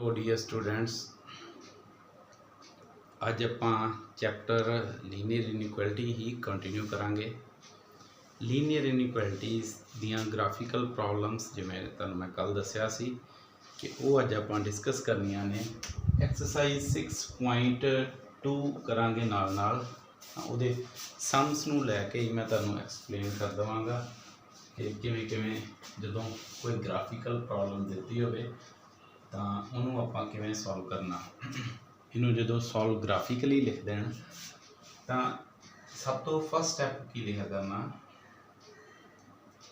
Hello dear students, अज आपां chapter linear inequality ही continue करांगे। Linear inequalities दियां ग्राफिकल प्रॉब्लम्स जिवें तुहानूं मैं कल दस्सिया सी कि वो अज आपां डिस्कस करनियां ने। एक्सरसाइज 6.2 करांगे नाल नाल उहदे सम्स नूं लैके ही मैं तुहानूं एक्सप्लेन कर देवांगा कि किवें किवें जदों कोई ग्राफिकल प्रॉब्लम दित्ती होवे ਤਾਂ ਉਹਨੂੰ ਆਪਾਂ ਕਿਵੇਂ ਸੋਲਵ ਕਰਨਾ। ਇਹਨੂੰ ਜਦੋਂ ਸੋਲਵ ਗ੍ਰਾਫਿਕਲੀ ਲਿਖਦੇ ਹਨ ਤਾਂ ਸਭ ਤੋਂ ਫਸਟ ਸਟੈਪ ਕੀ ਲਿਖਿਆ ਕਰਨਾ,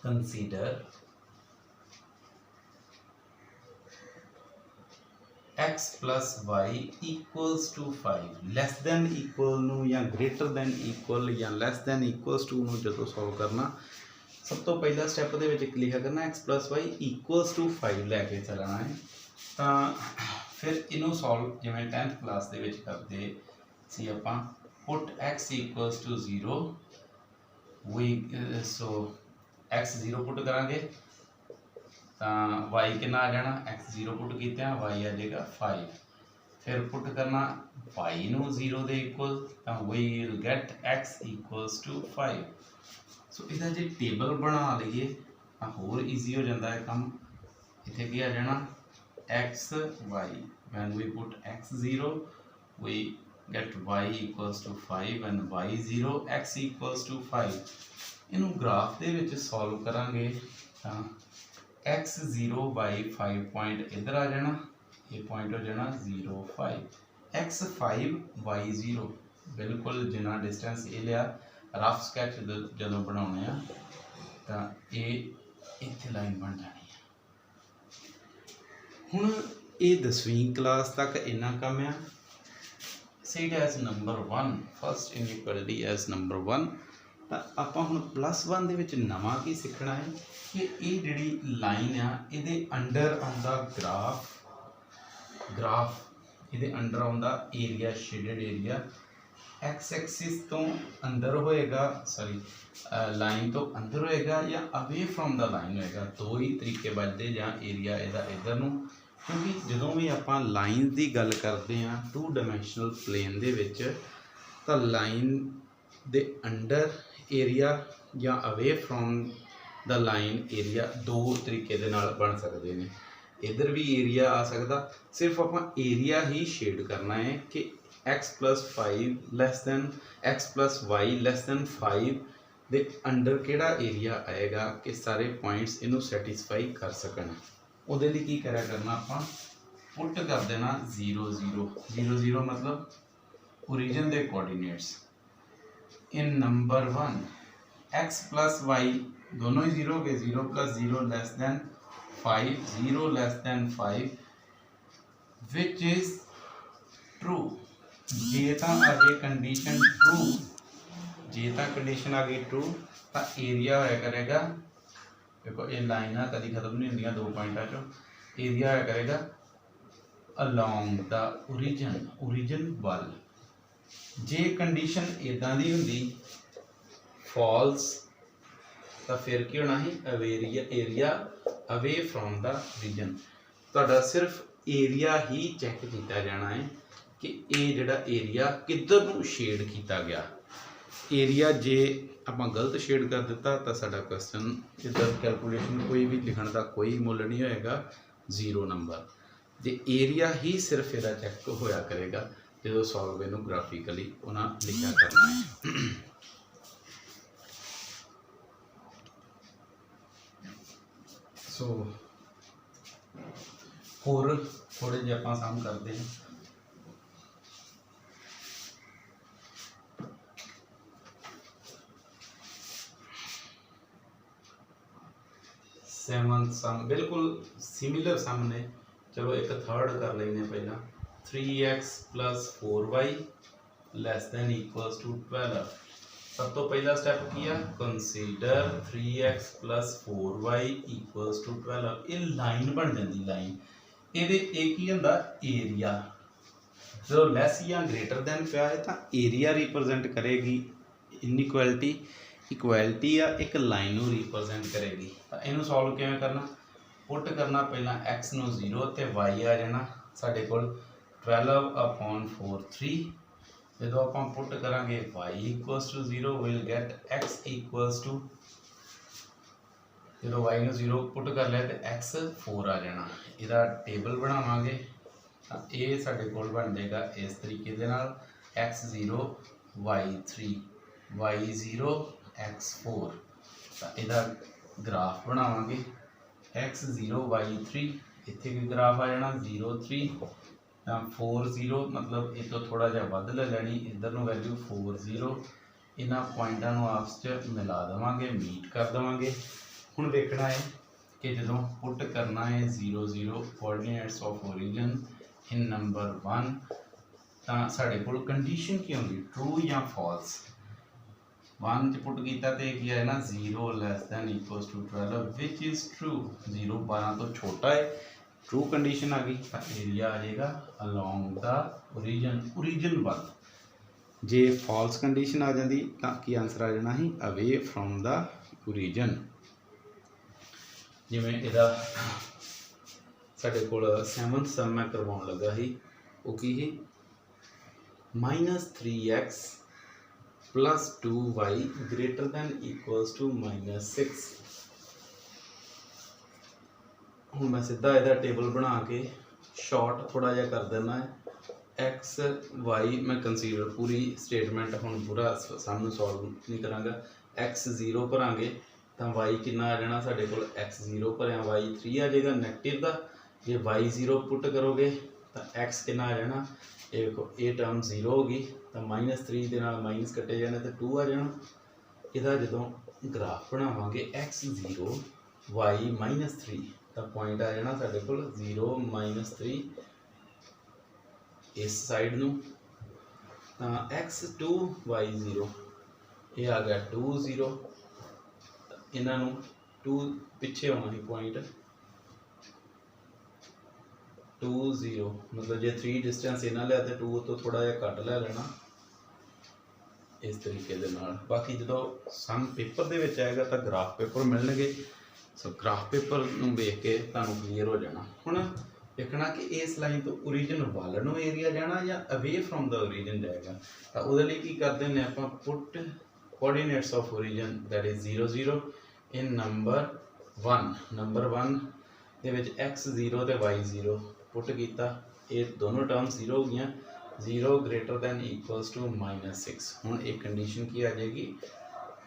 consider x plus y equals to 5 less than equal ਨੂੰ ਜਾਂ ਗ੍ਰੇਟਰ ਦੈਨ ਇਕੁਅਲ ਜਾਂ ਲੈਸ ਦੈਨ ਇਕੁਅਲਸ ਟੂ ਨੂੰ ਜਦੋਂ ਸੋਲਵ ਕਰਨਾ ਸਭ ਤੋਂ ਪਹਿਲਾ ਸਟੈਪ ਦੇ ਵਿੱਚ ਲਿਖਿਆ ਕਰਨਾ x plus y equals to 5 ਲੈ ਕੇ ਚੱਲਣਾ ਹੈ। ਤਾਂ ਫਿਰ ਇਹਨੂੰ ਸੋਲਵ ਜਿਵੇਂ 10th ਕਲਾਸ ਦੇ ਵਿੱਚ ਕਰਦੇ ਸੀ ਆਪਾਂ, ਪੁੱਟ x equals to 0 so x 0 ਪੁੱਟ ਕਰਾਂਗੇ ਤਾਂ y ਕਿੰਨਾ ਆ ਜਾਣਾ, x 0 ਪੁੱਟ ਕੀਤਾ y ਆ ਜਾਏਗਾ 5। ਫਿਰ ਪੁੱਟ ਕਰਨਾ y ਨੂੰ 0 ਦੇ ਇਕੁਅਲ ਤਾਂ we will get x equals to 5। ਸੋ ਇਹਦਾ ਜੇ ਟੇਬਲ ਬਣਾ ਲਈਏ ਤਾਂ ਹੋਰ ਈਜ਼ੀ ਹੋ ਜਾਂਦਾ ਹੈ ਕੰਮ। ਇੱਥੇ ਕੀ ਆ ਜਾਣਾ x y, when we put x 0 we get y equals to 5 and y 0 x equals to 5। इनू ग्राफ दे विच सॉल्व करांगे तां x 0 y 5 पॉइंट इधर आ जाना, ये पॉइंट हो जाना 0 5, x 5 y 0 बिल्कुल जिन्ना डिस्टेंस ये लिया रफ स्कैच जदों बनाने आ तां ये इत्थे लाइन बन जानी। हुण ये 10वीं क्लास तक इन्ना कम आ। सीड as number 1 first inequality as number 1। तो आपां हुण +1 दे विच नवां की सीखना है कि ये जिहड़ी लाइन आ इहदे अंडर आउंदा ग्राफ इहदे अंडर आउंदा area, shaded area x axis तो अंदर होएगा, सॉरी लाइन तो अंदर होएगा या अवे फ्रॉम द लाइन होएगा। दो ही तरीके बचते जां एरिया इहदा इधर नूं, क्योंकि जदों भी आपां लाइन की गल करते हैं 2 डायमेंशनल प्लेन दे विच तां लाइन दे अंडर एरिया या away from the line area दो तरीके दे नाल बन सकते हैं। इधर भी एरिया आ सकता, सिर्फ आपां एरिया ही शेड करना है कि x plus 5 less than x plus y less than 5 दे अंडर केड़ा एरिया आएगा कि सारे पॉइंट्स इनू सैटिस्फाई कर सकन। ਉਹਦੇ ਲਈ ਕੀ ਕਰਿਆ ਕਰਨਾ, ਆਪਾਂ ਪੁੱਟ ਕਰ ਦੇਣਾ 0 0 0 0 मतलब ओरिजिन ਦੇ ਕੋਆਰਡੀਨੇਟਸ इन नंबर 1 x plus y दोनों ही 0 के 0 plus 0 less than 5 0 less than 5 which is true। जे ਤਾਂ आ गई कंडीशन ट्रू, जे ਤਾਂ कंडीशन आ गई ट्रू ਤਾਂ एरिया होया करेगा, देखो ये लाइन है कभी खत्म नहीं होंदियां दो पॉइंटा चो, एरिया होया करेगा अलोंग द ओरिजिन, ओरिजिन वाल। जे कंडीशन इदां दी हुंदी फॉल्स तो फिर की होना ही area away from the origin. तुहाडा सिर्फ एरिया ही चैक किया जाना है कि ये जिहड़ा एरिया किधर नूं शेड किया गया। एरिया जे आपां गलत शेड कर दिता तो साडा क्वेश्चन इधर कैलकुलेशन कोई भी लिखण का कोई मुल नहीं होएगा, 0 नंबर। जे एरिया ही सिर्फ इहदा चैक होया करेगा जो सॉल्व इनू ग्राफिकली उन्हां लिखा करना है। सो होर थोड़े जे आपां सम करते हैं। सेवंथ सम बिल्कुल सिमिलर सम ने, चलो एक थर्ड कर लेने पहला 3x plus 4y less than equals to 12। सब तो पहला स्टेप किया consider 3x plus 4y equals to 12। ये लाइन बन जाती, लाइन ये एक ही होंदा एरिया, जो लैस या ग्रेटर दैन पिया है तो एरिया रिप्रजेंट करेगी इनइक्वलिटी, इक्वलिटी या एक लाइन को रिप्रजेंट करेगी। तो इनू सॉल्व किवें करना, पुट करना पहला x नू 0 ते y आ जाना साढ़े कोल 12/4 3 जो आप पुट करांगे y equals to 0 will get x equals to जो y ने 0 पुट कर लिया तो x 4 आ जाना। इहदा टेबल बनावांगे तो ये साढ़े कोल बन जाएगा इस तरीके दे नाल x0 y3 y0 x4 तो इहदा ग्राफ बनावांगे x0 y3 इत्थे भी ग्राफ आ जाना 0 3 4 0 मतलब ये तो थोड़ा जहा वध ले लैनी इधर नूं वैल्यू 4 0 इन्हां पॉइंटां नूं आपस च मिला देवांगे मीट कर देवांगे। हुण देखना है कि जदों पुट करना है 0 0 coordinates of origin in number 1 तां साडे कोल कंडीशन की होंदी ट्रू या फॉल्स। 1 च पुट किया तो एक है ना 0 less than equals to 12 which is true 0 12 तो छोटा है ट्रू कंडीशन आ गई तो एरिया आ जाएगा अलोंग द ओरिजिन वाल। जे फॉल्स कंडीशन आ जाती तो की आंसर आ जाना ही अवे फ्रॉम द ओरिजिन। जिवें इहदा साडे कोल 7th सम मैं करवाउण लगा ही वो की ही -3x + 2y greater than equals to -6। हूँ मैं सीधा इहदा टेबल बना के शॉर्ट थोड़ा जहा कर देना है एक्स वाई मैं कंसीडर पूरी स्टेटमेंट हूँ पूरा सामने सॉल्व नहीं करांगा। x0 भरांगे तो y कितना आ जाना साढ़े को x0 भरिया y3 आ जाएगा नैगेटिव का। जे y0 पुट करोगे तो x कितना आ जाना ये देखो ये टर्म 0 होगी तो -3 के नाल माइनस कटे जाने तो 2 आ जाना। इहदा जदों ग्राफ बनावांगे x0 y -3 तो पॉइंट आ जाना साढ़े को 0 -3 इस साइड नूं तो x2 y0 ये आ गया 2 0 इन्हां नूं 2 पिछे होना ही पॉइंट 2 0 मतलब जे 3 डिस्टेंस इन्हां लिया तो 2 तो थोड़ा जिहा घट ले लेना इस तरीके दे नाल। बाकी जो सम पेपर दे विच आएगा तो ग्राफ पेपर मिलणगे सो ग्राफ पेपर नूं वेख के तुहानूं क्लीयर हो जाना। हुण देखना कि इस लाइन तो ओरिजिन वाल नूं एरिया जाना या अवे फ्रॉम द ओरिजिन जाएगा तो उहदे लई की करदे ने आपां put coordinates of origin that is 0 0 in number 1 they which x0 ते y0 पुट कीता ये दोनों टर्म 0 हो गई 0 ग्रेटर दैन इक्वल्स टू -6। हुण एक कंडीशन की आ जाएगी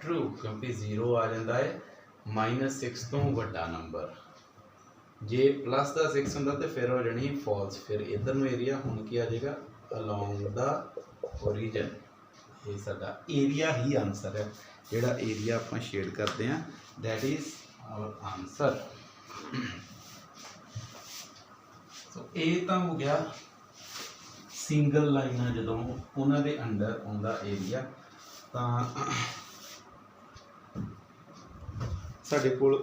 ट्रू क्योंकि 0 आ जाता है -6 तो वड्डा नंबर जे प्लस का 6 होंदा तो फिर हो जानी फॉल्स फिर इधर नूं एरिया हुण की आ जाएगा अलोंग द ओरिजिन। ये साडा एरिया ही आंसर है जिहड़ा एरिया आपां शेड करते हैं दैट इज आवर आंसर। सो ये तो हो गया सिंगल लाइन जदों उन्हां दे अंडर आउंदा एरिया तां साडे कोल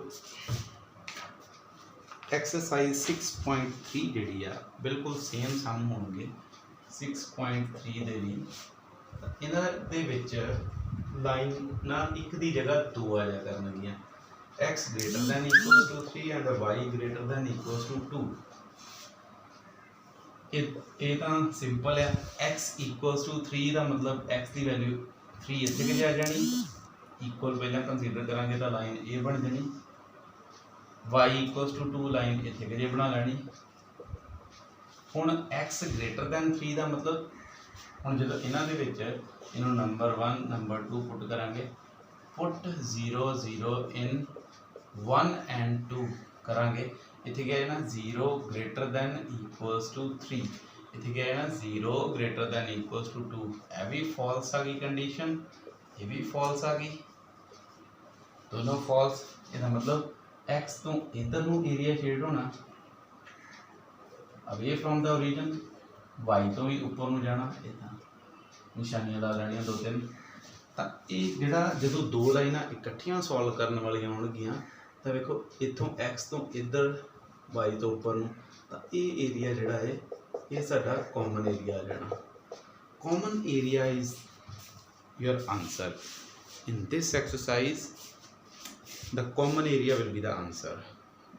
एक्सरसाइज 6.3 जिहड़ी आ बिल्कुल सेम सम होणगे 6.3 दे भी इन्हां दे विच लाइन ना एक दी जगह 2 आ जा करनगियां x greater than equal to 3 and y greater than equal to 2। ये तो सिंपल है x इक्वल टू 3 का मतलब x की वैल्यू 3 इत्थे कि आ जानी इक्वल पहले कंसीडर करांगे तो लाइन ए बन जानी y इक्वल टू 2 लाइन इत्थे कि बना लैनी। हुण x ग्रेटर दैन 3 का मतलब हुण जो इन्हां दे विच इन्हूं नंबर 1 नंबर 2 पुट करांगे पुट 0 0 इन 1 एंड 2 करांगे इत्थे क्या है ना 0 ग्रेटर दैन इक्वल्स टू 3 इत्थे क्या है ना 0 ग्रेटर दैन इक्वल्स टू 2 ये भी फॉल्स आ गई कंडीशन ये भी फॉल्स आ गई दोनों फॉल्स। इसका मतलब x तो इधर नूं एरिया शेड होना away from the origin y तो भी ऊपर नूं जाना इदां निशानियां ला लैणियां 2-3 तो ये जिहड़ा जदों दो लाइनां इकट्ठियां सॉल्व करने वालियां होणगियां तो देखो इत्थों x तो इधर y तो ऊपर नूं तो ये एरिया जिहड़ा है ये साडा कॉमन एरिया आ जाना। Common area is your answer in this exercise the common area will be the answer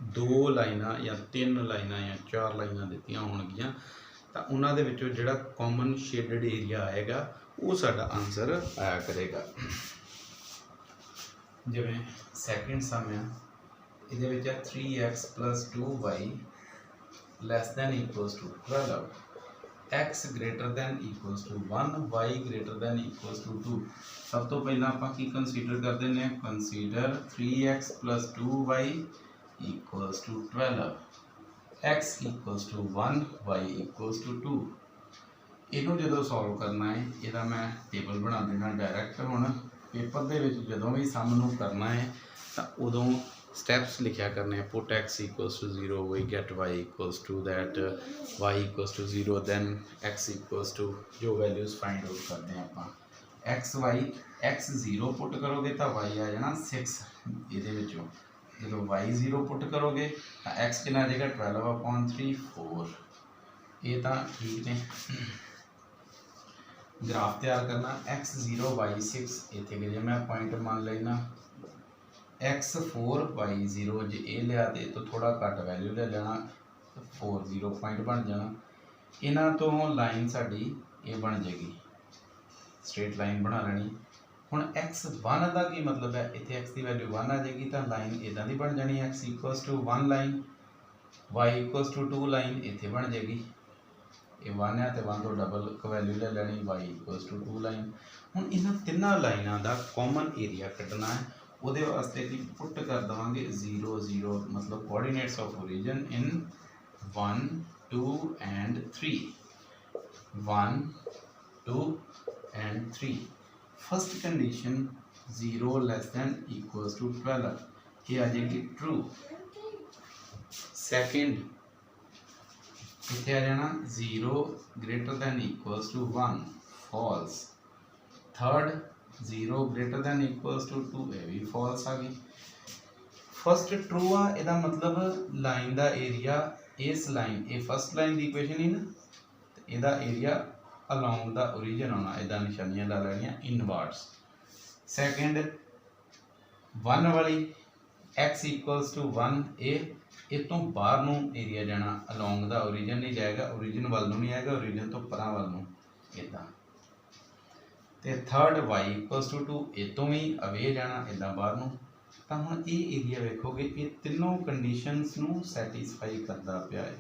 दो लाइनां या तीन लाइनां या चार लाइनां दित्तियां होणगीਆਂ ਤਾਂ ਉਹਨਾਂ ਦੇ ਵਿੱਚੋਂ ਜਿਹੜਾ ਕਾਮਨ ਸ਼ੇਡਡ ਏਰੀਆ ਆਏਗਾ ਉਹ ਸਾਡਾ ਆਨਸਰ ਆਇਆ ਕਰੇਗਾ। ਜਿਵੇਂ ਸੈਕਿੰਡ ਸਮ ਆ, ਇਹਦੇ ਵਿੱਚ ਆ 3x + 2y ≤ 12, x > 1, y > 2। ਸਭ ਤੋਂ ਪਹਿਲਾਂ ਆਪਾਂ ਕੀ ਕੰਸੀਡਰ ਕਰਦੇ ਨੇ, consider 3x + 2y = 12, x = 1, y = 2। ਇਹਨੂੰ ਜਦੋਂ ਸੋਲਵ ਕਰਨਾ ਹੈ, ਇਹਦਾ ਮੈਂ ਟੇਬਲ ਬਣਾ ਦੇਣਾ ਡਾਇਰੈਕਟ। ਹੁਣ ਪੇਪਰ ਦੇ ਵਿੱਚ ਜਦੋਂ ਵੀ ਸਮ ਨੂੰ ਕਰਨਾ ਹੈ ਤਾਂ ਉਦੋਂ ਸਟੈਪਸ ਲਿਖਿਆ ਕਰਨੇ ਆ, ਪੁੱਟ x = 0, we get y = that, y = 0, then x = ਜੋ ਵੈਲਿਊਜ਼ ਫਾਈਂਡ ਆਊਟ ਕਰਦੇ ਆ ਆਪਾਂ, x 0 ਪੁੱਟ ਕਰੋਗੇ ਤਾਂ y ਆ ਜਾਣਾ 6 ਇਹਦੇ ਵਿੱਚੋਂ। ਜਦੋਂ y 0 ਪੁੱਟ ਕਰੋਗੇ ਤਾਂ x ਕਿੰਨਾ ਆ ਜਾਏਗਾ 12/3, 4। ਇਹ ਤਾਂ ਠੀਕ ਨੇ। ग्राफ तैयार करना, x 0 y 6 इतने गए मैं पॉइंट मान लेना, x 4 y 0 जो ये लिया तो थोड़ा घट वैल्यू ले लेना, 4 0 पॉइंट बन जाना। इन्हों तो लाइन साड़ी ये बन जाएगी, स्ट्रेट लाइन बना लेनी। हुण x 1 का की मतलब है, इतने x की वैल्यू 1 आ जाएगी तो लाइन इदा की बन जानी, x = 1 लाइन, y = 2 लाइन इतने बन जाएगी। ये 1 है तो 1 तो डबल वैल्यू ले लेनी, y = 2 लाइन। हुण इन्हां तिन्नां लाइनां दा कॉमन एरिया कड्ढना है, उहदे वास्ते की पुट कर देवांगे 0 0, मतलब coordinates of origin in 1 2 and 3, 1 2 and 3। First condition 0 < 12, ये आ जाएगी ट्रू। सेकेंड इतने आ जाना 0 < 1, फॉल्स। थर्ड 0 < 2, ये भी फॉल्स आ गई। फर्स्ट ट्रू आ, इसका मतलब लाइन का एरिया इस लाइन, ये फर्स्ट लाइन की इक्वेशन ही ना, इसका एरिया अलोंग द ओरिजिन होना, इदा निशानियां ला लेनिया इनवर्ड्स। सैकेंड 1 वाली x = 1, ये तो बाहर नूं एरिया जाना, अलोंग द ओरिजिन नहीं जाएगा, ओरिजिन वाल नूं नहीं आएगा, ओरिजिन तो परां वाल नूं इदा। ते थर्ड y = 2, ये तो भी अवे जाना इदा बाहर नूं। तो हुण ये एरिया वेखोगे, ये तीनों कंडीशनस नूं सैटिस्फाई करता पिया है।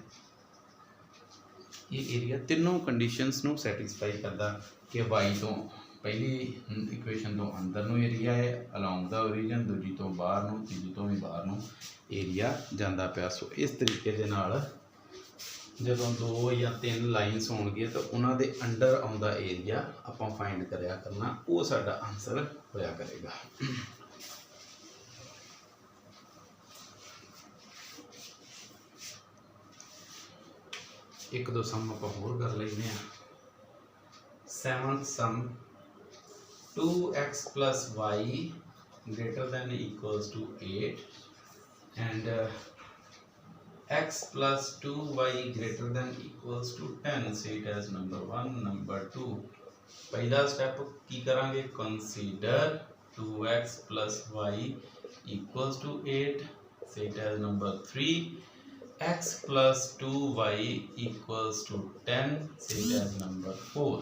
ये एरिया तीनों कंडीशनस नूं सैटिस्फाई करता कि y तो पहली इक्वेशन तो अंदर नूं एरिया है अलोंग द ओरिजिन, दूजी तो बाहर नूं, तीजी तो भी बाहर नूं एरिया जाता पिया। सो इस तरीके दे नाल जदों 2 या 3 लाइनस होणगे तो उन्हां दे अंडर आउंदा एरिया आपां फाइंड करिया करना, वो साडा आंसर होया करेगा। एक दो सम आपां होर कर लैंदे आ। 7th some 2x + y > 8 and x + 2y > 10, say it as number 1, number 2। पहला स्टेप की करांगे, consider 2x + y = 8, say it as number 3। x + 2y = 10, say it as number 4।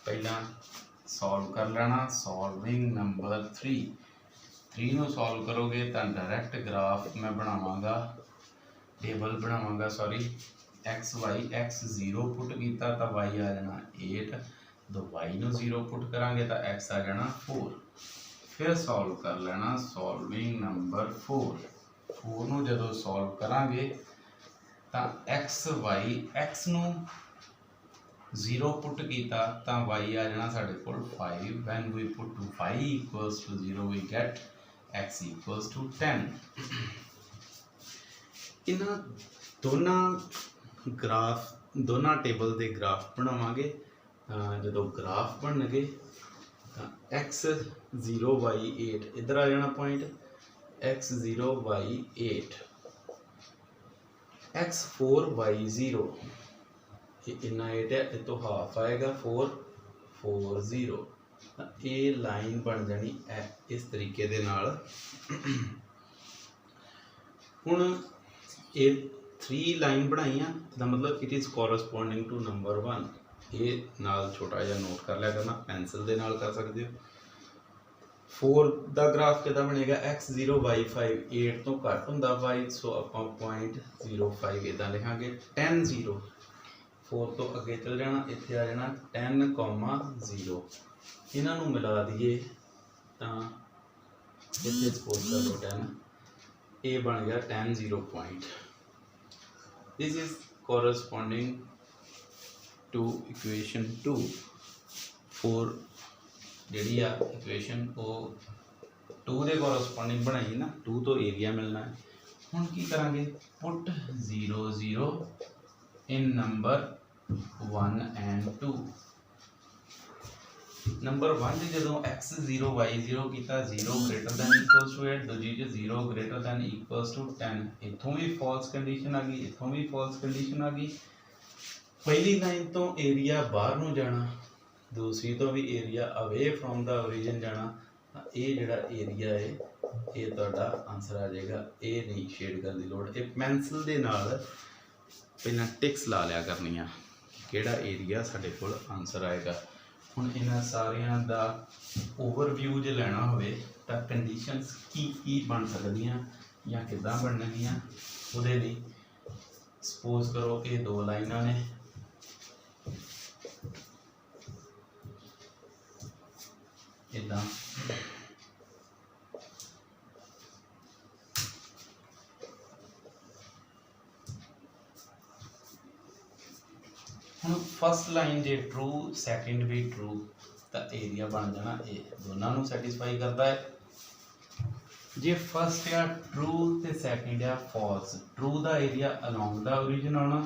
पहला सॉल्व कर लेना, सॉल्विंग नंबर 3 नूं सॉल्व करोगे तो डायरैक्ट ग्राफ मैं बनावांगा, टेबल बनावांगा sorry, x y, x 0 put किया तो y आ जाना 8, तो y नूं 0 पुट करांगे तो x आ जाना 4। फिर सॉल्व कर लेना, सॉल्विंग नंबर 4 नूं जदों सॉल्व करांगे तो x y, x नूं 0 पुट किया तो y आ जाना साढ़े कोल 5, when we put y = 0 we get x = 10। इन्हां दोनों टेबल के ग्राफ बनावांगे। जो ग्राफ बनणगे तो x 0 y 8 इधर आ जाना point, x 0 y 8, x 4 y 0, इन्ना 8 है, ये तो हाफ आएगा 4 4 0। ये लाइन बन जानी इस तरीके दे नाल। हुण ये 3 लाइन बनाई दा मतलब इट इज़ कोरसपोंडिंग टू नंबर 1। ये नाल छोटा जिहा नोट कर लिया करना, पेंसिल दे नाल कर सकते हो। 4 का ग्राफ कितना बनेगा x0 y5, 8 तो घट होंदा y, सो आपां 0.05 इदा लिखांगे। 10 0 4 तो अगे चल जाना, इत्थे आ जाना 10,0 इन्हां नूं मिला दईए तां इत्थे सपोज कर लो 10, ये बन गया 10 0 point. This is corresponding to equation 2 for जी इक्वेशन वो 2 के कोरसपोंडिंग बनाई ना, 2 तो एरिया मिलना है। हुण की करांगे, put 0 0 in number 1 and 2। Number 1 जो x0 y0 किया 0 ग्रेटर दैन इक्वल्स टू 8, दूजी 0 ग्रेटर दैन इक्वल्स टू 10। इत्थों भी फॉल्स कंडीशन आ गई, इत्थों भी फॉल्स कंडीशन आ गई। पहली लाइन तो एरिया बाहर नूं जाना, दूसरी तो भी area away from the origin जाना। ये जिहड़ा एरिया है ये तुहाडा आंसर आ जाएगा। ये नहीं शेड करने की लोड़, ये पेंसिल दे नाल पहला टिक्स ला लिया करनियां किहड़ा एरिया साडे कोल आंसर आएगा। हुण इन्हां सारियां दा ओवरव्यू जे लैना होवे तां कंडीशनस की बन सकदियां या किदां बननगियां, उहदे लई सपोज करो ये 2 लाइनां ने, इदा हम फर्स्ट लाइन जे ट्रू सैकेंड भी ट्रू तो एरिया बन जाना। ये दोनों नूं सैटिस्फाई करता है। जे फर्स्ट या ट्रू तो सैकेंड या फॉल्स, ट्रू का एरिया अलोंग द ओरिजिन आना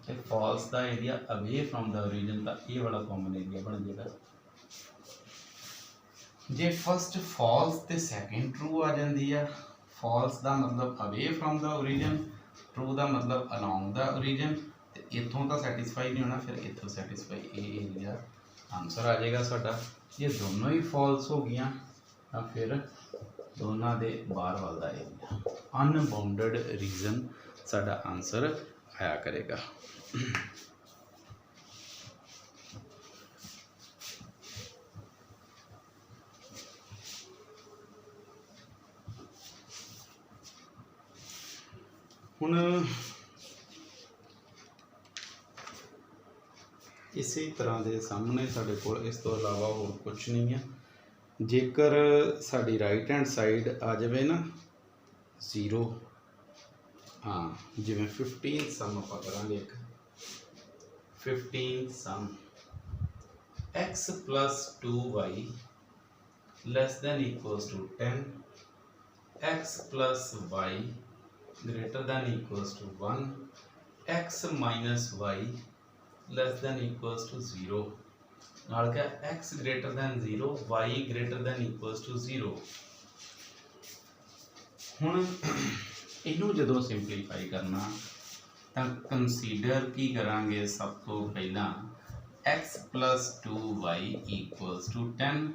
तो फॉल्स का area away from the origin, तो ये वाला कॉमन एरिया बन जाएगा। जे फर्स्ट फॉल्स तो सैकेंड ट्रू आ जाती है। फॉल्स का मतलब away from the origin, true का मतलब अलोंग द ओरिजिन। इतों तो सैटिस्फाई नहीं होना, फिर इतों सैटिस्फाई, ये एरिया आंसर आ जाएगा साडा। ये दोनों ही फॉल्स हो गई तो फिर दोनों के बाहर वाला एरिया अनबाउंडेड रीजन साडा आंसर आया करेगा। हुण इसी तरह के सामने साडे कोल इस तो अलावा होर कुछ नहीं है। जेकर साडी राइट हैंड साइड आ जाए ना 0, हाँ जिमें 15 सम आप करांगे, 15 sum x plus 2y less than equals to 10, x plus y greater than equals to 1, x minus y less than equals to 0, नाल क्या x greater than 0, y greater than equals to 0। हुण इनू जदों सिंपलीफाई करना तो consider की करांगे, सब तो पहला x plus 2y equals to 10,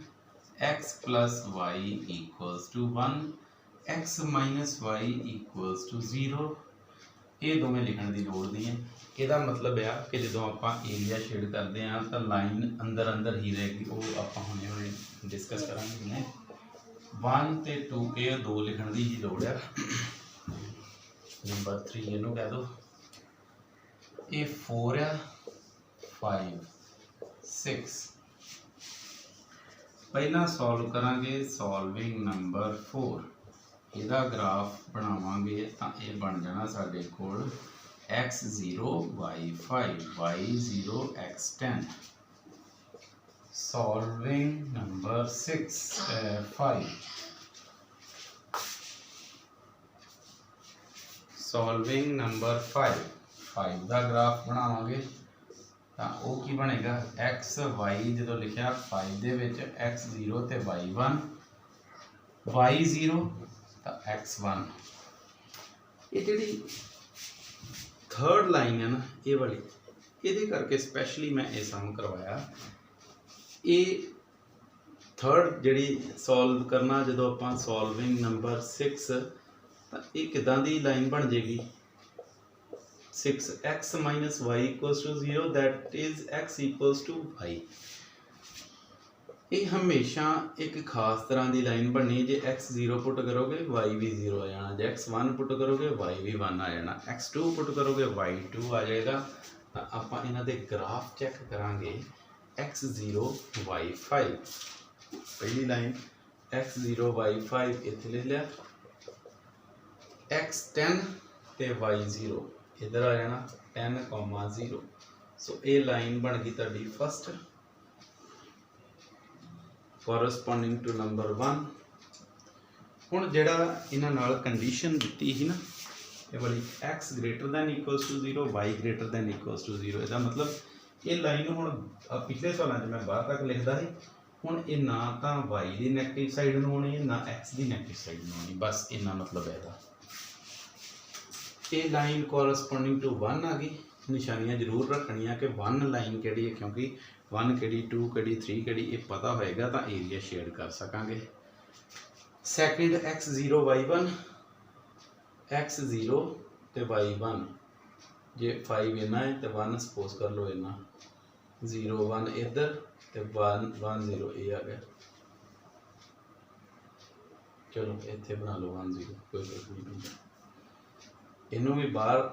x plus y equals to 1, x minus y equals to 0। ये दोवें लिखण की लोड़ नहीं है। ਇਹਦਾ मतलब है कि जो आप एरिया शेड करते हैं तो लाइन अंदर अंदर ही रहेगी, वो आप हुणे हुणे डिस्कस करांगे। 1 ते 2 ये 2 लिखण की ही लोड़ है। नंबर 3 इनू कह दो, ये 4 है, 5 6। पहला सॉल्व करांगे, सॉल्विंग नंबर 4, ਇਹਦਾ ग्राफ बनावांगे तो ये बन जाना साडे कोल x0 y5 y0 x10। Solving number 5, solving number 5 का ग्राफ बनावांगे तो वो की बनेगा x y जो लिखा 5 दे विच x0 ते y1, y0 तो x1। ये जी थर्ड लाइन है ना ये वाली, ये करके स्पैशली मैं ये सम करवाया। ये थर्ड जी सॉल्व करना जो आप सॉल्विंग नंबर 6 तो ये किदां दी लाइन बन जाएगी, 6x minus y equals to 0, that is x equals to y। ਇਹ ਹਮੇਸ਼ਾ ਇੱਕ ਖਾਸ ਤਰ੍ਹਾਂ ਦੀ ਲਾਈਨ ਬਣਨੀ, ਜੇ x 0 ਪੁੱਟ ਕਰੋਗੇ y ਵੀ 0 ਆ ਜਾਣਾ, ਜੇ x 1 ਪੁੱਟ ਕਰੋਗੇ y ਵੀ 1 ਆ ਜਾਣਾ, x 2 ਪੁੱਟ ਕਰੋਗੇ y 2 ਆ ਜਾਏਗਾ। ਤਾਂ ਆਪਾਂ ਇਹਨਾਂ ਦੇ ਗ੍ਰਾਫ ਚੈੱਕ ਕਰਾਂਗੇ। x 0 y 5, ਪਹਿਲੀ ਲਾਈਨ x 0 y 5 ਇੱਥੇ ਲੈ ਲਿਆ, x 10 ਤੇ y 0 ਇੱਧਰ ਆ ਜਾਣਾ 10, 0। ਸੋ ਇਹ ਲਾਈਨ ਬਣ ਗਈ ਤੁਹਾਡੀ ਫਸਟ corresponding to number 1। ਹੁਣ ਜਿਹੜਾ ਇਹਨਾਂ ਨਾਲ ਕੰਡੀਸ਼ਨ ਦਿੱਤੀ ਸੀ ਨਾ ਇਹ ਵਾਲੀ x greater than equals to 0 y greater than equals to 0, ਇਹਦਾ ਮਤਲਬ ਇਹ ਲਾਈਨ ਹੁਣ ਪਿਛਲੇ ਸਾਲਾਂ 'ਚ ਮੈਂ ਬਾਹਰ ਤੱਕ ਲਿਖਦਾ ਸੀ, ਹੁਣ ਇਹ ਨਾ ਤਾਂ y ਦੀ ਨੈਗੇਟਿਵ ਸਾਈਡ ਨੂੰ ਹੋਣੀ ਹੈ ਨਾ x ਦੀ ਨੈਗੇਟਿਵ ਸਾਈਡ ਨੂੰ ਹੋਣੀ, ਬਸ ਇੰਨਾ ਮਤਲਬ ਹੈ ਇਹਦਾ। ਇਹ ਲਾਈਨ corresponding to 1 ਆ ਗਈ। ਨਿਸ਼ਾਨੀਆਂ ਜ਼ਰੂਰ ਰੱਖਣੀਆਂ ਕਿ 1 ਲਾਈਨ ਕਿਹੜੀ ਹੈ, ਕਿਉਂਕਿ 1 ਕਿਹੜੀ 2 ਕਿਹੜੀ 3 ਕਿਹੜੀ ਇਹ ਪਤਾ ਹੋਏਗਾ ਤਾਂ ਏਰੀਆ ਸ਼ੇਅਰ ਕਰ ਸਕਾਂਗੇ। ਸੈਕਿੰਡ x 0 y 1, x 0 ਤੇ y 1, ਜੇ 5 ਇਹਨਾਂ ਹੈ ਤੇ 1 ਸਪੋਜ਼ ਕਰ ਲਓ ਇਹਨਾਂ, 0 1 ਇੱਧਰ ਤੇ 1 1 0 ਇਹ ਆ ਗਿਆ। ਚਲੋ ਇੱਥੇ ਬਣਾ ਲਓ 1 0, ਕੋਈ ਫਰਕ ਨਹੀਂ ਪੈਂਦਾ। ਇਹਨੂੰ ਵੀ ਬਾਹਰ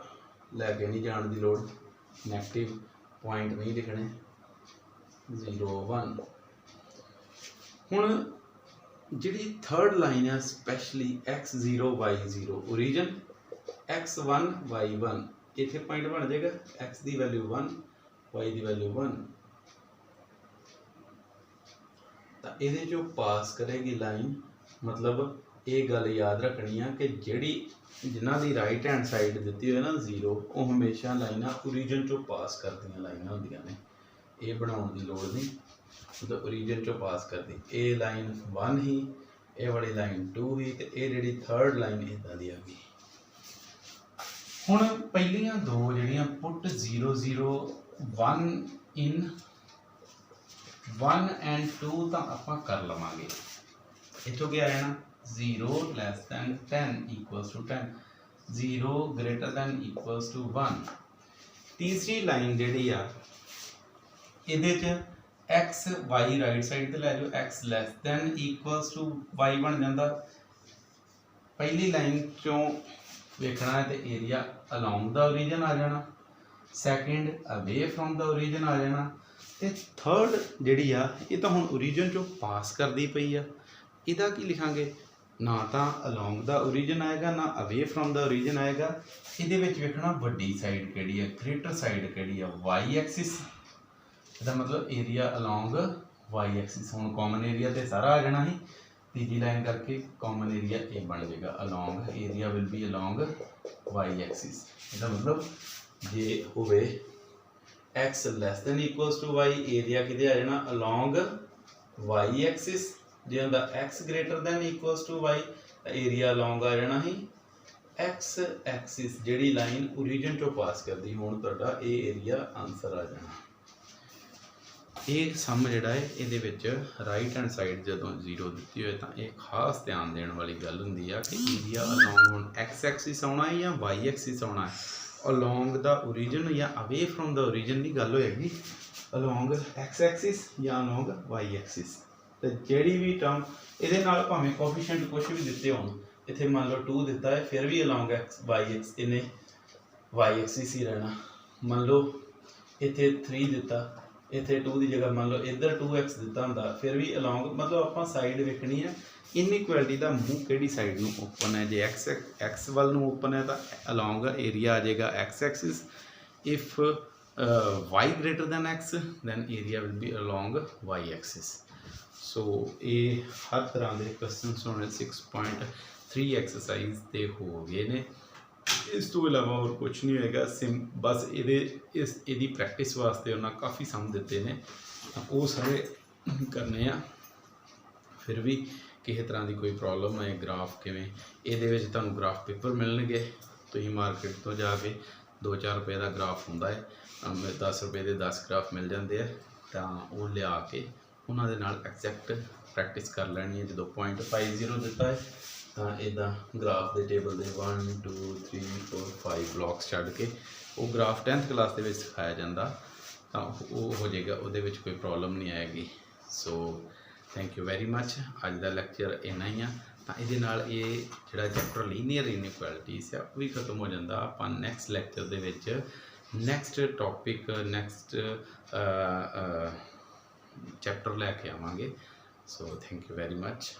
ਲੈ ਕੇ ਨਹੀਂ ਜਾਣ ਦੀ ਲੋੜ, ਨੈਗੇਟਿਵ ਪੁਆਇੰਟ ਨਹੀਂ ਲਿਖਣੇ, 0 1। ਹੁਣ ਜਿਹੜੀ ਥਰਡ ਲਾਈਨ ਹੈ specially x 0 y 0, origin x 1 y 1, ਇੱਥੇ ਪੁਆਇੰਟ ਬਣ ਜਾਏਗਾ, x ਦੀ ਵੈਲਿਊ 1 y ਦੀ ਵੈਲਿਊ 1। ਤਾਂ ਇਹਦੇ ਚੋਂ ਪਾਸ ਕਰੇਗੀ ਲਾਈਨ, ਮਤਲਬ ਇਹ ਗੱਲ ਯਾਦ ਰੱਖਣੀ ਆ ਕਿ ਜਿਹੜੀ ਜਿਨ੍ਹਾਂ ਦੀ ਰਾਈਟ ਹੈਂਡ ਸਾਈਡ ਦਿੱਤੀ ਹੋਈ ਨਾ 0, ਉਹ ਹਮੇਸ਼ਾ ਲਾਈਨਾਂ ਓਰੀਜਨ ਚੋਂ ਪਾਸ ਕਰਦੀਆਂ ਲਾਈਨਾਂ ਹੁੰਦੀਆਂ ਨੇ, ਇਹ ਬਣਾਉਣ ਦੀ ਲੋੜ ਨਹੀਂ, ਮਤਲਬ ਓਰੀਜਨ ਚੋਂ ਪਾਸ ਕਰਦੀ। ਇਹ ਲਾਈਨ 1 ਹੀ, ਇਹ ਵਾਲੀ ਲਾਈਨ 2 ਹੀ, ਤੇ ਇਹ ਜਿਹੜੀ ਥਰਡ ਲਾਈਨ ਇੱਦਾਂ ਦੀ ਆ ਗਈ। ਹੁਣ ਪਹਿਲੀਆਂ ਦੋ ਜਿਹੜੀਆਂ ਪੁੱਟ 0 0 1 ਇਨ 1 ਐਂਡ 2 ਤਾਂ ਆਪਾਂ ਕਰ ਲਵਾਂਗੇ। ਇੱਥੋਂ ਕੀ ਆਇਆ ਨਾ 0 less than 10 equals to 10, 0 greater than equals to 1। ਤੀਸਰੀ ਲਾਈਨ ਜਿਹੜੀ ਆ ਇਹਦੇ 'ਚ x y ਰਾਈਟ ਸਾਈਡ ਤੇ ਲੈ ਜਾਓ, x less than equals to y ਬਣ ਜਾਂਦਾ। ਪਹਿਲੀ ਲਾਈਨ ਚੋਂ ਵੇਖਣਾ ਹੈ ਤੇ ਏਰੀਆ ਅਲੋਂਗ ਦਾ ਓਰੀਜਨ ਆ ਜਾਣਾ, ਸੈਕਿੰਡ ਅਵੇ ਫਰੋਮ ਦਾ ਓਰੀਜਨ ਆ ਜਾਣਾ, ਤੇ ਥਰਡ ਜਿਹੜੀ ਆ ਇਹ ਤਾਂ ਹੁਣ ਓਰੀਜਨ ਚੋਂ ਪਾਸ ਕਰਦੀ ਪਈ ਆ। ਇਹਦਾ ਕੀ ਲਿਖਾਂਗੇ, ਨਾ ਤਾਂ ਅਲੋਂਗ ਦਾ ਓਰੀਜਨ ਆਏਗਾ ਨਾ ਅਵੇ ਫਰੋਮ ਦਾ ਓਰੀਜਨ ਆਏਗਾ। ਇਹਦੇ ਵਿੱਚ ਵੇਖਣਾ ਵੱਡੀ ਸਾਈਡ ਕਿਹੜੀ ਹੈ, ਗ੍ਰੇਟਰ ਸਾਈਡ ਕਿਹੜੀ ਆ, y ਐਕਸਿਸ। ਇਹਦਾ ਮਤਲਬ ਏਰੀਆ ਅਲੋਂਗ y ਐਕਸਿਸ। ਹੁਣ ਕਾਮਨ ਏਰੀਆ ਤੇ ਸਾਰਾ ਆ ਜਾਣਾ ਸੀ, ਤੀਜੀ ਲਾਈਨ ਕਰਕੇ ਕਾਮਨ ਏਰੀਆ ਇਹ ਬਣ ਜਾਏਗਾ, along area will be along y axis. ਇਹਦਾ ਮਤਲਬ ਜੇ ਹੋਵੇ x less than equals to y, area ਕਿਤੇ ਆ ਜਾਣਾ ਅਲੋਂਗ y ਐਕਸਿਸ। ਜੇ ਹੁੰਦਾ x greater than equals to y ਤਾਂ ਏਰੀਆ ਅਲੋਂਗ ਆ ਜਾਣਾ ਹੀ x ਐਕਸਿਸ, ਜਿਹੜੀ ਲਾਈਨ ਓਰੀਜਨ ਚੋਂ ਪਾਸ ਕਰਦੀ। ਹੁਣ ਤੁਹਾਡਾ ਇਹ ਏਰੀਆ ਆਨਸਰ ਆ ਜਾਣਾ। ਇਹ ਸਮ ਜਿਹੜਾ ਹੈ ਇਹਦੇ ਵਿੱਚ ਰਾਈਟ ਹੈਂਡ ਸਾਈਡ ਜਦੋਂ 0 ਦਿੱਤੀ ਹੋਏ ਤਾਂ ਇਹ ਖਾਸ ਧਿਆਨ ਦੇਣ ਵਾਲੀ ਗੱਲ ਹੁੰਦੀ ਆ ਕਿ ਏਰੀਆ ਅਲੋਂਗ ਹੁਣ x ਐਕਸਿਸ ਆਉਣਾ ਹੈ ਜਾਂ y ਐਕਸਿਸ ਆਉਣਾ ਹੈ। ਅਲੋਂਗ ਦਾ ਓਰੀਜਨ ਜਾਂ ਅਵੇ ਫਰੋਮ ਦਾ ਓਰੀਜਨ ਦੀ ਗੱਲ ਹੋਏਗੀ, ਅਲੋਂਗ x ਐਕਸਿਸ ਜਾਂ ਅਲੋਂਗ y ਐਕਸਿਸ। ਤੇ ਜਿਹੜੀ ਵੀ ਟਰਮ ਇਹਦੇ ਨਾਲ ਭਾਵੇਂ ਕੋਫੀਸ਼ੀਐਂਟ ਕੁਝ ਵੀ ਦਿੱਤੇ ਹੋਣ, ਇੱਥੇ ਮੰਨ ਲਓ 2 ਦਿੱਤਾ ਹੈ ਫਿਰ ਵੀ ਅਲੋਂਗ y ਐਕਸ ਇਹਨੇ y ਐਕਸਿਸ ਹੀ ਰਹਿਣਾ। ਮੰਨ ਲਓ ਇੱਥੇ 3 ਦਿੱਤਾ, ਇੱਥੇ 2 ਦੀ ਜਗ੍ਹਾ ਮੰਨ ਲਓ ਇੱਧਰ 2x ਦਿੱਤਾ ਹੁੰਦਾ, ਫਿਰ ਵੀ ਅਲੋਂਗ, ਮਤਲਬ ਆਪਾਂ ਸਾਈਡ ਵੇਖਣੀ ਹੈ ਇਨਇਕੁਐਲਿਟੀ ਦਾ ਮੂੰਹ ਕਿਹੜੀ ਸਾਈਡ ਨੂੰ ਓਪਨ ਹੈ। ਜੇ x ਵੱਲ ਨੂੰ ਓਪਨ ਹੈ ਤਾਂ ਅਲੋਂਗ ਏਰੀਆ ਆ ਜਾਏਗਾ x Axis. If y greater than x then area will be along y axis। ਸੋ ਇਹ ਹਰ ਤਰ੍ਹਾਂ ਦੇ ਕੁਐਸਚਨਸ ਹੋਣੇ 6.3 ਐਕਸਰਸਾਈਜ਼ ਤੇ ਹੋ ਗਏ ਨੇ। ਇਸ ਤੋਂ ਇਲਾਵਾ ਹੋਰ ਕੁਝ ਨਹੀਂ ਹੋਏਗਾ, ਬਸ ਇਹਦੀ ਪ੍ਰੈਕਟਿਸ ਵਾਸਤੇ ਉਹਨਾਂ ਕਾਫੀ ਸਮ ਦਿੱਤੇ ਨੇ, ਉਹ ਸਾਰੇ ਕਰਨੇ ਆ। ਫਿਰ ਵੀ ਕਿਸੇ ਤਰ੍ਹਾਂ ਦੀ ਕੋਈ ਪ੍ਰੋਬਲਮ ਹੈ, ਗ੍ਰਾਫ ਕਿਵੇਂ, ਇਹਦੇ ਵਿੱਚ ਤੁਹਾਨੂੰ ਗ੍ਰਾਫ ਪੇਪਰ ਮਿਲਣਗੇ। ਤੁਸੀਂ ਮਾਰਕੀਟ ਤੋਂ ਜਾ ਕੇ 2-4 ਰੁਪਏ ਦਾ ਗ੍ਰਾਫ ਹੁੰਦਾ ਹੈ, 10 ਰੁਪਏ ਦੇ 10 ਗ੍ਰਾਫ ਮਿਲ ਜਾਂਦੇ ਆ, ਤਾਂ ਉਹ ਲਿਆ ਕੇ ਉਹਨਾਂ ਦੇ ਨਾਲ ਐਗਜ਼ੈਕਟ ਪ੍ਰੈਕਟਿਸ ਕਰ ਲੈਣੀ ਹੈ। ਜਦੋਂ 0.50 ਦਿੱਤਾ ਹੈ ਤਾਂ ਇੱਦਾਂ ਗ੍ਰਾਫ ਦੇ ਟੇਬਲ ਦੇ 1 2 3 4 5 ਬਲੌਕਸ ਛੱਡ ਕੇ ਉਹ ਗ੍ਰਾਫ 10th ਕਲਾਸ ਦੇ ਵਿੱਚ ਸਿਖਾਇਆ ਜਾਂਦਾ ਤਾਂ ਉਹ ਹੋ ਜਾਏਗਾ, ਉਹਦੇ ਵਿੱਚ ਕੋਈ ਪ੍ਰੋਬਲਮ ਨਹੀਂ ਆਏਗੀ। So thank you very much. ਅੱਜ ਦਾ ਲੈਕਚਰ ਇੰਨਾ ਹੀ ਆ। ਤਾਂ ਇਹਦੇ ਨਾਲ ਇਹ ਜਿਹੜਾ ਚੈਪਟਰ ਲੀਨੀਅਰ ਇਨਇਕੁਐਲਿਟੀਜ਼ ਆ ਉਹ ਵੀ ਖਤਮ ਹੋ ਜਾਂਦਾ। ਆਪਾਂ ਨੈਕਸਟ ਲੈਕਚਰ ਦੇ ਵਿੱਚ ਨੈਕਸਟ ਟੌਪਿਕ ਨੈਕਸਟ ਚੈਪਟਰ ਲੈ ਕੇ ਆਵਾਂਗੇ। So thank you very much.